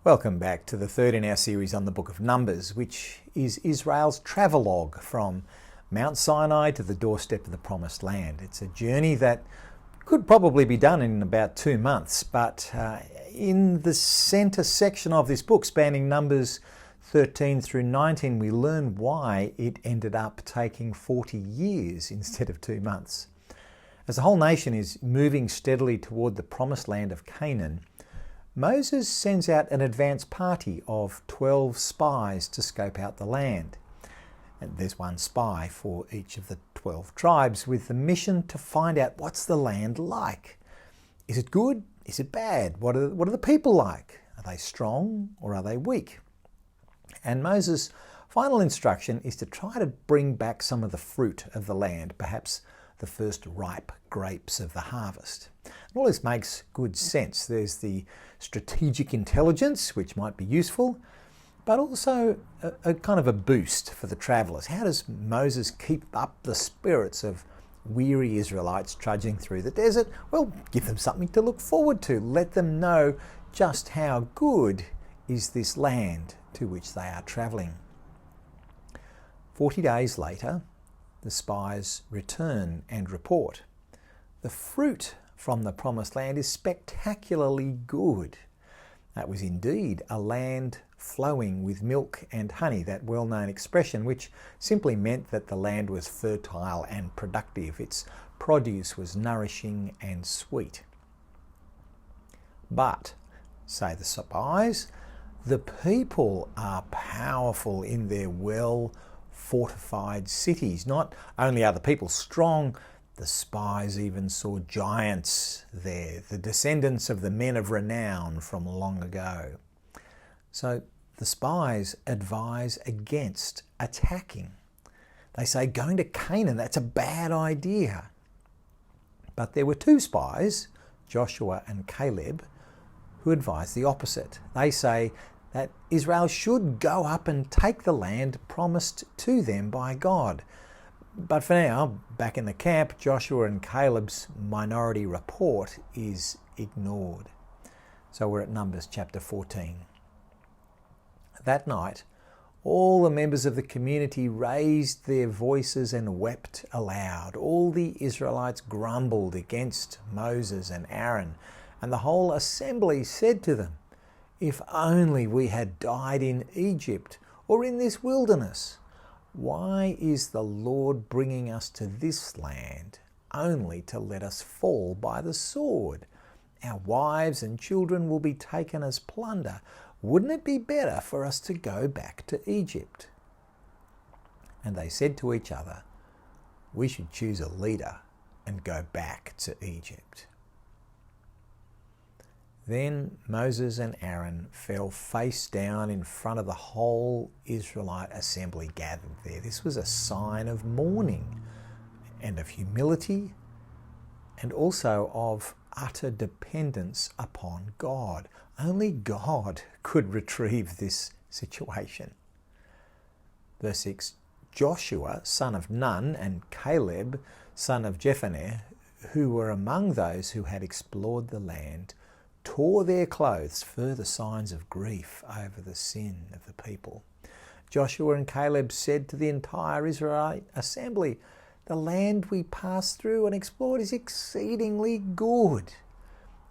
Welcome back to the third in our series on the book of Numbers, which is Israel's travelogue from Mount Sinai to the doorstep of the Promised Land. It's a journey that could probably be done in about 2 months, but in the centre section of this book, spanning Numbers 13 through 19, we learn why it ended up taking 40 years instead of 2 months. As the whole nation is moving steadily toward the Promised Land of Canaan, Moses sends out an advance party of 12 spies to scope out the land. And there's one spy for each of the 12 tribes with the mission to find out what's the land like. Is it good? Is it bad? What are the people like? Are they strong or are they weak? And Moses' final instruction is to try to bring back some of the fruit of the land, perhaps the first ripe grapes of the harvest. And all this makes good sense. There's the strategic intelligence, which might be useful, but also a kind of a boost for the travellers. How does Moses keep up the spirits of weary Israelites trudging through the desert? Well, give them something to look forward to. Let them know just how good is this land to which they are travelling. 40 days later, the spies return and report. The fruit from the Promised Land is spectacularly good. That was indeed a land flowing with milk and honey, that well-known expression, which simply meant that the land was fertile and productive. Its produce was nourishing and sweet. But, say the spies, the people are powerful in their well-fortified cities. Not only are the people strong, the spies even saw giants there, the descendants of the men of renown from long ago. So the spies advise against attacking. They say going to Canaan, that's a bad idea. But there were 2 spies, Joshua and Caleb, who advise the opposite. They say that Israel should go up and take the land promised to them by God. But for now, back in the camp, Joshua and Caleb's minority report is ignored. So we're at Numbers chapter 14. That night, all the members of the community raised their voices and wept aloud. All the Israelites grumbled against Moses and Aaron, and the whole assembly said to them, "If only we had died in Egypt or in this wilderness. Why is the Lord bringing us to this land only to let us fall by the sword? Our wives and children will be taken as plunder. Wouldn't it be better for us to go back to Egypt?" And they said to each other, "We should choose a leader and go back to Egypt." Then Moses and Aaron fell face down in front of the whole Israelite assembly gathered there. This was a sign of mourning and of humility and also of utter dependence upon God. Only God could retrieve this situation. Verse 6, Joshua, son of Nun, and Caleb, son of Jephunneh, who were among those who had explored the land, tore their clothes, further signs of grief over the sin of the people. Joshua and Caleb said to the entire Israelite assembly, "The land we passed through and explored is exceedingly good.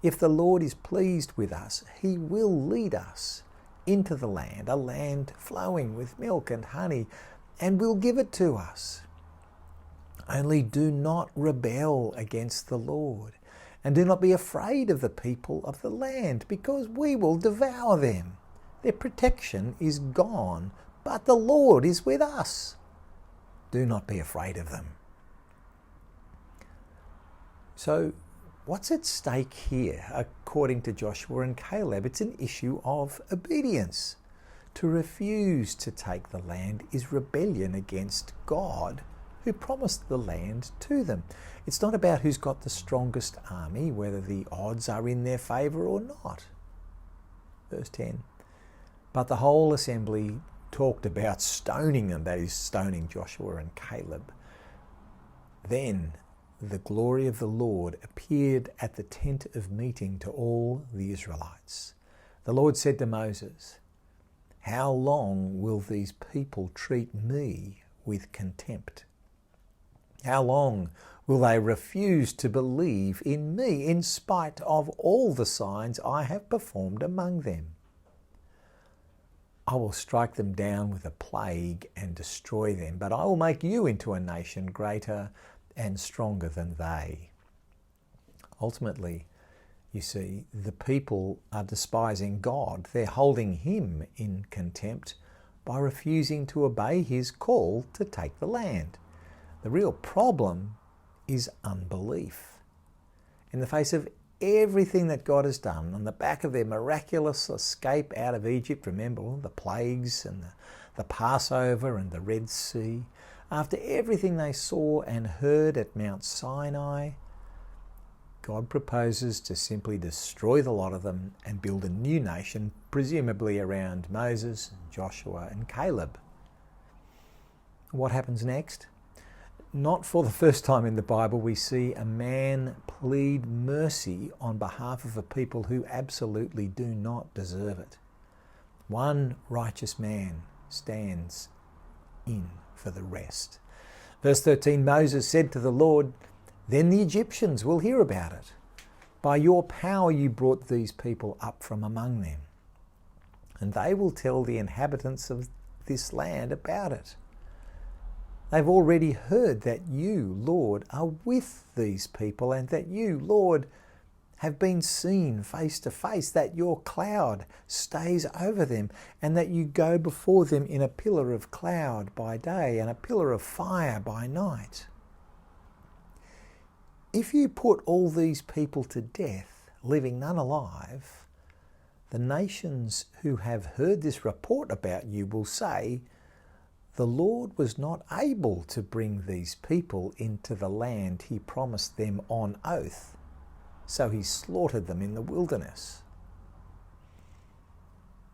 If the Lord is pleased with us, he will lead us into the land, a land flowing with milk and honey, and will give it to us. Only do not rebel against the Lord. And do not be afraid of the people of the land, because we will devour them. Their protection is gone, but the Lord is with us. Do not be afraid of them." So, what's at stake here, according to Joshua and Caleb? It's an issue of obedience. To refuse to take the land is rebellion against God, who promised the land to them. It's not about who's got the strongest army, whether the odds are in their favour or not. Verse 10, but the whole assembly talked about stoning them, that is, stoning Joshua and Caleb. Then the glory of the Lord appeared at the tent of meeting to all the Israelites. The Lord said to Moses, "How long will these people treat me with contempt? How long will they refuse to believe in me in spite of all the signs I have performed among them? I will strike them down with a plague and destroy them, but I will make you into a nation greater and stronger than they." Ultimately, you see, the people are despising God. They're holding him in contempt by refusing to obey his call to take the land. The real problem is unbelief. In the face of everything that God has done, on the back of their miraculous escape out of Egypt, remember all the plagues and the Passover and the Red Sea, after everything they saw and heard at Mount Sinai, God proposes to simply destroy the lot of them and build a new nation, presumably around Moses, Joshua and Caleb. What happens next? Not for the first time in the Bible, we see a man plead mercy on behalf of a people who absolutely do not deserve it. One righteous man stands in for the rest. Verse 13, Moses said to the Lord, "Then the Egyptians will hear about it. By your power you brought these people up from among them, and they will tell the inhabitants of this land about it. They've already heard that you, Lord, are with these people, and that you, Lord, have been seen face to face, that your cloud stays over them, and that you go before them in a pillar of cloud by day and a pillar of fire by night. If you put all these people to death, leaving none alive, the nations who have heard this report about you will say, 'The Lord was not able to bring these people into the land he promised them on oath, so he slaughtered them in the wilderness.'"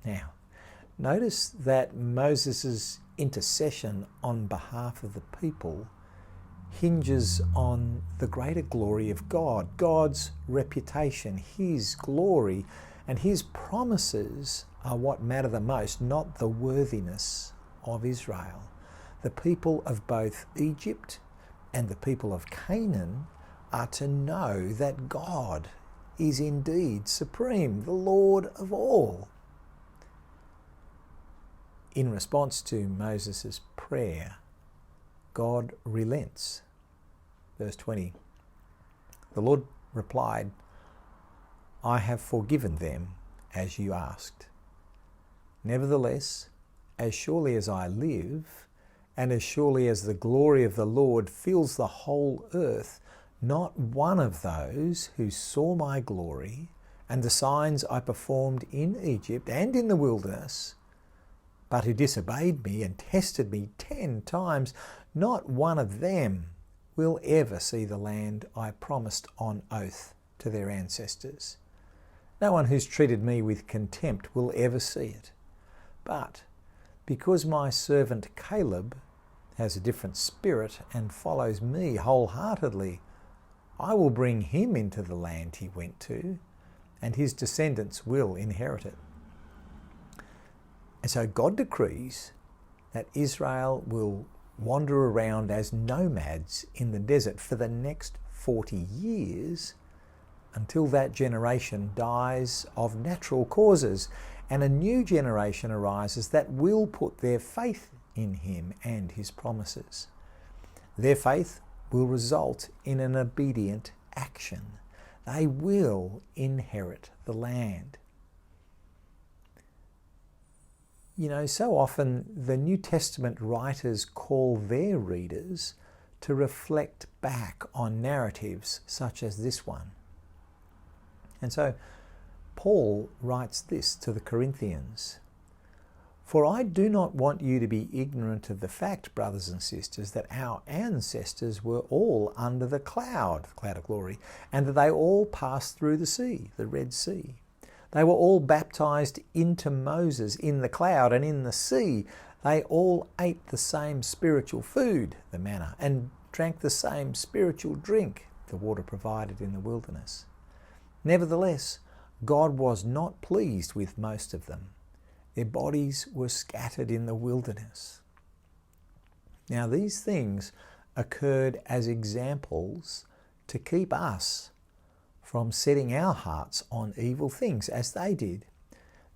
Now, notice that Moses' intercession on behalf of the people hinges on the greater glory of God, God's reputation, his glory, and his promises are what matter the most, not the worthiness of Israel. The people of both Egypt and the people of Canaan are to know that God is indeed supreme, the Lord of all. In response to Moses' prayer, God relents. Verse 20, the Lord replied, "I have forgiven them as you asked. Nevertheless, as surely as I live, and as surely as the glory of the Lord fills the whole earth, not one of those who saw my glory and the signs I performed in Egypt and in the wilderness, but who disobeyed me and tested me 10 times, not one of them will ever see the land I promised on oath to their ancestors. No one who's treated me with contempt will ever see it. But because my servant Caleb has a different spirit and follows me wholeheartedly, I will bring him into the land he went to, and his descendants will inherit it." And so God decrees that Israel will wander around as nomads in the desert for the next 40 years until that generation dies of natural causes and a new generation arises that will put their faith in him and his promises. Their faith will result in an obedient action. They will inherit the land. You know, so often the New Testament writers call their readers to reflect back on narratives such as this one. And so Paul writes this to the Corinthians: "For I do not want you to be ignorant of the fact, brothers and sisters, that our ancestors were all under the cloud of glory, and that they all passed through the sea, the Red Sea. They were all baptized into Moses in the cloud and in the sea. They all ate the same spiritual food, the manna, and drank the same spiritual drink, the water provided in the wilderness. Nevertheless, God was not pleased with most of them. Their bodies were scattered in the wilderness. Now these things occurred as examples to keep us from setting our hearts on evil things as they did.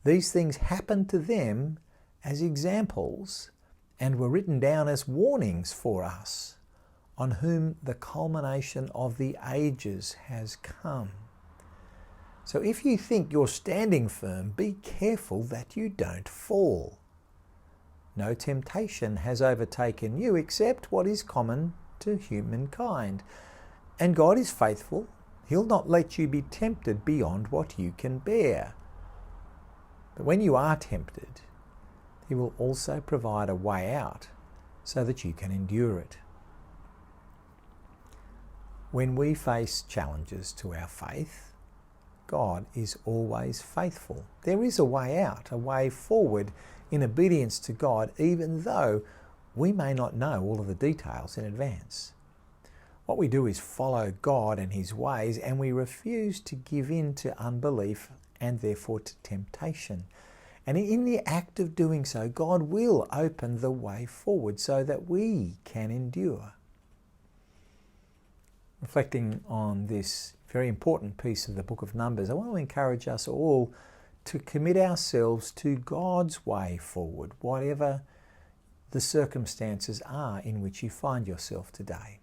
These things happened to them as examples and were written down as warnings for us, on whom the culmination of the ages has come. So if you think you're standing firm, be careful that you don't fall. No temptation has overtaken you except what is common to humankind. And God is faithful. He'll not let you be tempted beyond what you can bear. But when you are tempted, He will also provide a way out so that you can endure it. When we face challenges to our faith, God is always faithful. There is a way out, a way forward in obedience to God, even though we may not know all of the details in advance. What we do is follow God and His ways, and we refuse to give in to unbelief and therefore to temptation. And in the act of doing so, God will open the way forward so that we can endure. Reflecting on this very important piece of the book of Numbers, I want to encourage us all to commit ourselves to God's way forward, whatever the circumstances are in which you find yourself today.